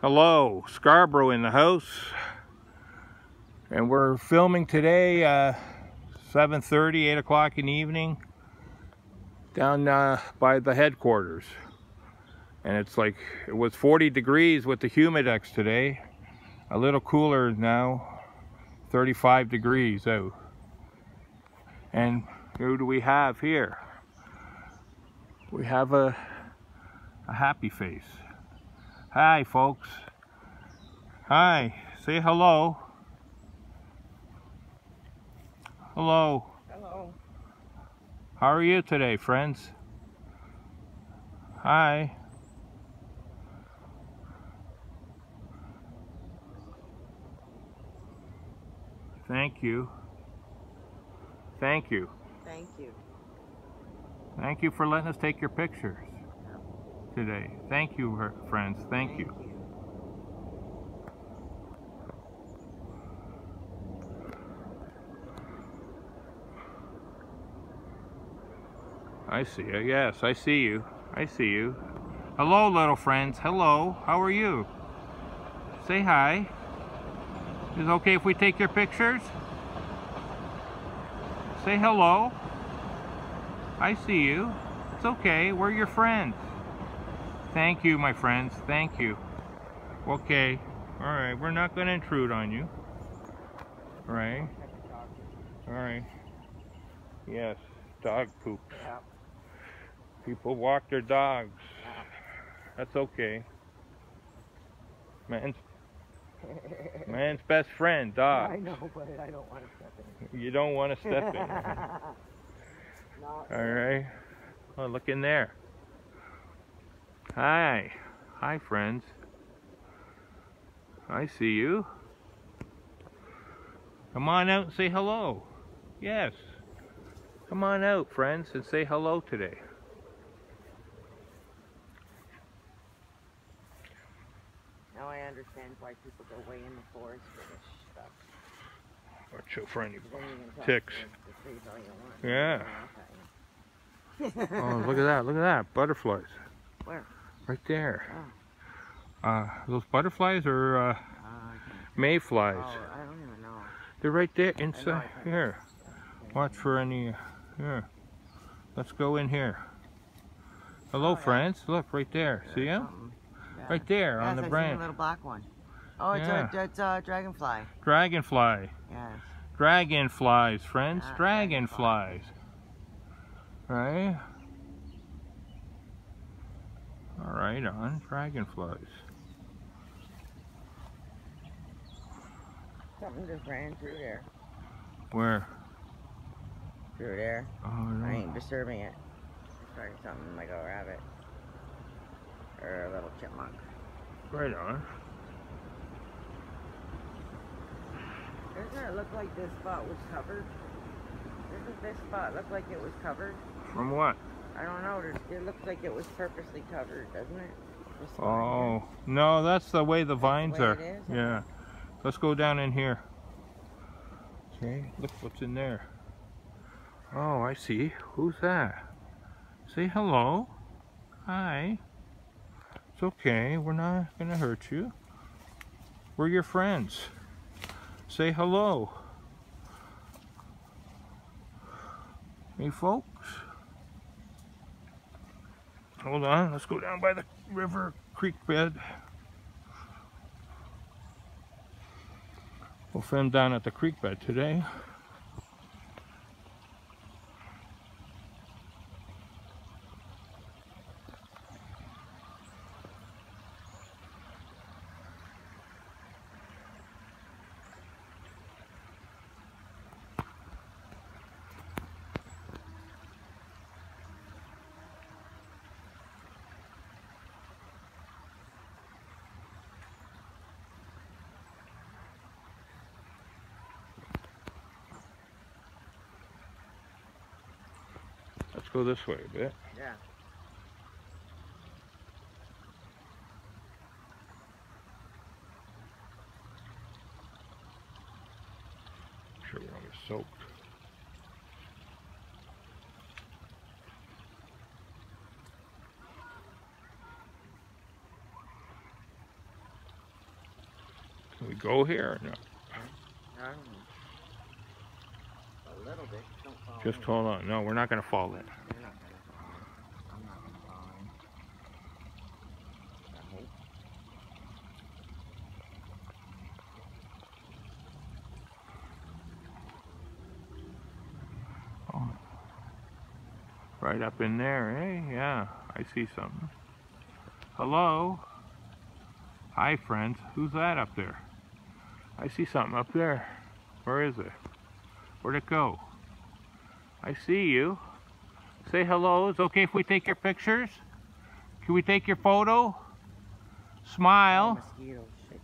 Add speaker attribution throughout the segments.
Speaker 1: Hello, Scarboro in the house, and we're filming today 7:30, 8 o'clock in the evening down by the headquarters. And it's like, it was 40 degrees with the humidex today, a little cooler now, 35 degrees out. And who do we have here? We have a happy face. Hi folks. Hi, say hello. Hello.
Speaker 2: Hello.
Speaker 1: How are you today, friends? Hi. Thank you. Thank you.
Speaker 2: Thank you.
Speaker 1: Thank you for letting us take your pictures today. Thank you, friends. Thank you. I see you. Yes, I see you. I see you. Hello, little friends. Hello. How are you? Say hi. Is it okay if we take your pictures? Say hello. I see you. It's okay. We're your friends. Thank you, my friends. Thank you. Okay. All right. We're not going to intrude on you. All right. All right. Yes. Dog poop.
Speaker 2: Yeah.
Speaker 1: People walk their dogs. That's okay. Man's best friend, dog.
Speaker 2: I know, but I don't want to step in.
Speaker 1: You don't want to step in. All right. Oh, look in there. Hi. Hi, friends. I see you. Come on out and say hello. Yes. Come on out, friends, and say hello today.
Speaker 2: Now I understand why people go way in the forest for this stuff.
Speaker 1: Watch out for any
Speaker 2: Then you can talk
Speaker 1: ticks.
Speaker 2: to the trees all you want.
Speaker 1: Yeah. Oh, look at that. Look at that. Butterflies.
Speaker 2: Where?
Speaker 1: Right there.
Speaker 2: Oh.
Speaker 1: Those butterflies are mayflies.
Speaker 2: Oh, I don't even know.
Speaker 1: They're right there inside here. Watch for any. Here. Let's go in here. Hello, friends. Look right there. See him?
Speaker 2: Yeah.
Speaker 1: Right there on the
Speaker 2: I
Speaker 1: branch.
Speaker 2: seen a little black one. Oh, it's a dragonfly.
Speaker 1: Dragonfly.
Speaker 2: Yes.
Speaker 1: Dragonflies, friends.
Speaker 2: Yeah,
Speaker 1: Dragonflies. Right? All right, on. Dragonflies.
Speaker 2: Something just ran through there.
Speaker 1: Where?
Speaker 2: Through there.
Speaker 1: Oh, no.
Speaker 2: I ain't disturbing it. It's probably something like a rabbit. Or a little chipmunk.
Speaker 1: Right on.
Speaker 2: Doesn't it look like this spot was covered? Doesn't this spot look like it was covered?
Speaker 1: From what?
Speaker 2: I don't know. It looks like it was purposely covered, doesn't it?
Speaker 1: Oh, no, that's the way the vines are.
Speaker 2: It is?
Speaker 1: Yeah. Let's go down in here. Okay, look what's in there. Oh, I see. Who's that? Say hello. Hi. It's okay. We're not going to hurt you. We're your friends. Say hello. Hey, folks. Hold on. Let's go down by the river creek bed. We'll film down at the creek bed today. Let's go this way a bit.
Speaker 2: Yeah.
Speaker 1: Sure we're almost soaked. We go here or not?
Speaker 2: I don't know. A little bit. Don't fall
Speaker 1: Just
Speaker 2: in.
Speaker 1: hold on. No, we're not going to fall in.
Speaker 2: You're not gonna fall in. I'm not gonna fall in. I hope.
Speaker 1: Oh. Right up in there, eh? Yeah, I see something. Hello? Hi, friends. Who's that up there? I see something up there. Where is it? Where'd it go? I see you. Say hello. Is it okay if we take your pictures? Can we take your photo? Smile.
Speaker 2: Oh, mosquito shit.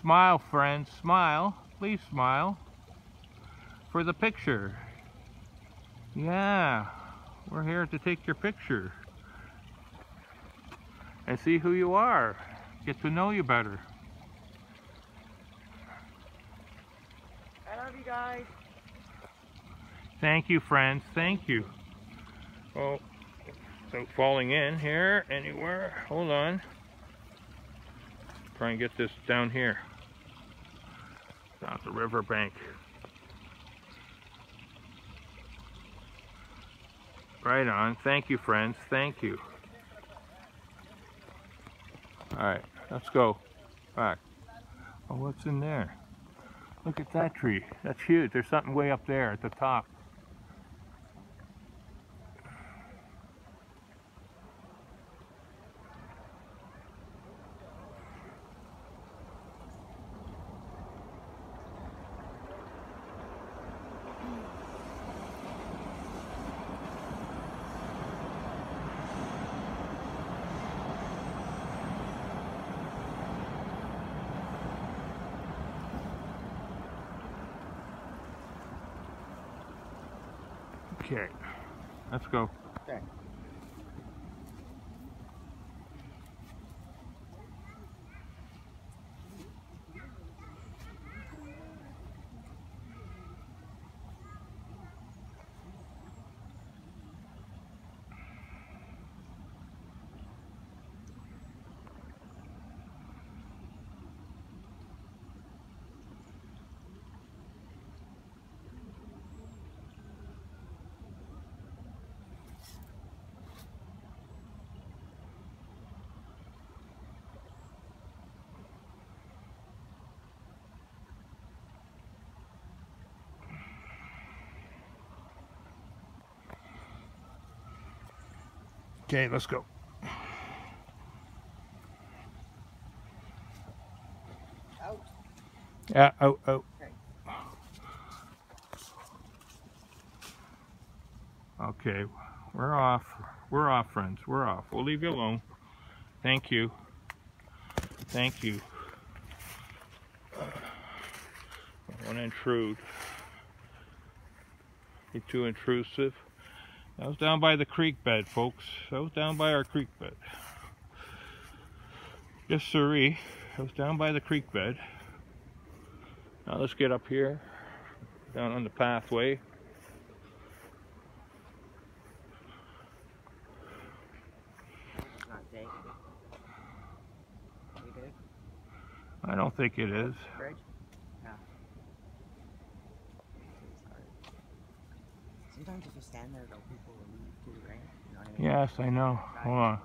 Speaker 1: Smile, friends. Smile. Please smile. For the picture. Yeah. We're here to take your picture. And see who you are. Get to know you better.
Speaker 2: I love you guys.
Speaker 1: Thank you, friends. Thank you. Oh, without falling in here anywhere. Hold on. Try and get this down here. Down the riverbank. Right on. Thank you, friends. Thank you. Alright, let's go. Back. Oh, what's in there? Look at that tree. That's huge. There's something way up there at the top. Okay, let's go.
Speaker 2: Okay.
Speaker 1: Okay, let's go.
Speaker 2: Out.
Speaker 1: Yeah, out, out. Okay, we're off. We're off, friends. We're off. We'll leave you alone. Thank you. Thank you. Don't want to intrude. Be too intrusive. That was down by the creek bed, folks. That was down by our creek bed. Yes, sirree. That was down by the creek bed. Now let's get up here, down on the pathway.
Speaker 2: It's not safe. You good?
Speaker 1: I don't think it is.
Speaker 2: Bridge? Yeah. Sometimes if you stand there though, people will leave too, right? You know what I mean?
Speaker 1: Yes, I know. Hold on.